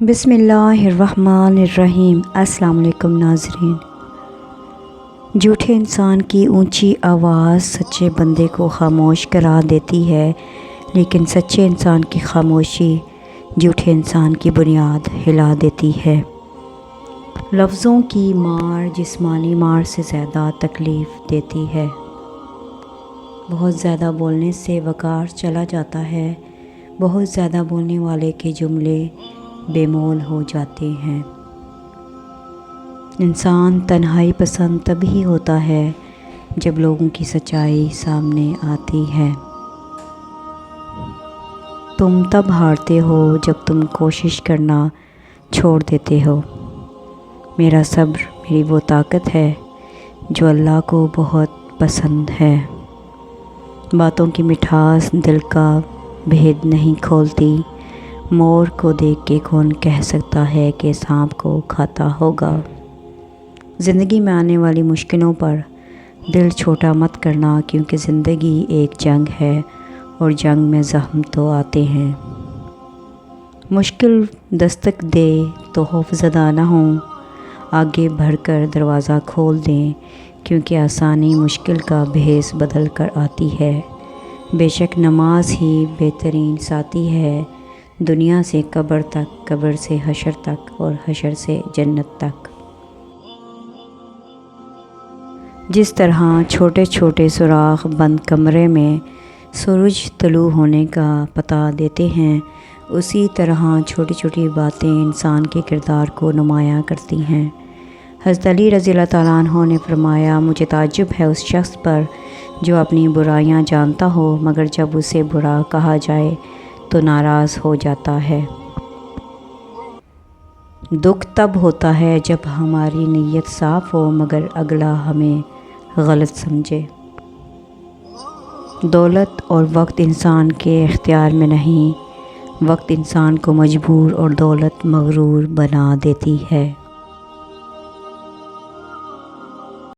بسم اللہ الرحمن الرحیم۔ السلام علیکم ناظرین۔ جھوٹے انسان کی اونچی آواز سچے بندے کو خاموش کرا دیتی ہے، لیکن سچے انسان کی خاموشی جھوٹے انسان کی بنیاد ہلا دیتی ہے۔ لفظوں کی مار جسمانی مار سے زیادہ تکلیف دیتی ہے۔ بہت زیادہ بولنے سے وقار چلا جاتا ہے۔ بہت زیادہ بولنے والے کے جملے بے مول ہو جاتے ہیں۔ انسان تنہائی پسند تبھی ہوتا ہے جب لوگوں کی سچائی سامنے آتی ہے۔ تم تب ہارتے ہو جب تم کوشش کرنا چھوڑ دیتے ہو۔ میرا صبر میری وہ طاقت ہے جو اللہ کو بہت پسند ہے۔ باتوں کی مٹھاس دل کا بھید نہیں کھولتی۔ مور کو دیکھ کے کون کہہ سکتا ہے کہ سانپ کو کھاتا ہوگا۔ زندگی میں آنے والی مشکلوں پر دل چھوٹا مت کرنا، کیونکہ زندگی ایک جنگ ہے اور جنگ میں زخم تو آتے ہیں۔ مشکل دستک دے تو خوف زدہ نہ ہوں، آگے بڑھ کر دروازہ کھول دیں، کیونکہ آسانی مشکل کا بھیس بدل کر آتی ہے۔ بے شک نماز ہی بہترین ساتھی ہے، دنیا سے قبر تک، قبر سے حشر تک اور حشر سے جنت تک۔ جس طرح چھوٹے چھوٹے سوراخ بند کمرے میں سورج طلوع ہونے کا پتہ دیتے ہیں، اسی طرح چھوٹی چھوٹی باتیں انسان کے کردار کو نمایاں کرتی ہیں۔ حضرت علی رضی اللہ تعالیٰ عنہ نے فرمایا، مجھے تعجب ہے اس شخص پر جو اپنی برائیاں جانتا ہو مگر جب اسے برا کہا جائے تو ناراض ہو جاتا ہے۔ دکھ تب ہوتا ہے جب ہماری نیت صاف ہو مگر اگلا ہمیں غلط سمجھے۔ دولت اور وقت انسان کے اختیار میں نہیں، وقت انسان کو مجبور اور دولت مغرور بنا دیتی ہے۔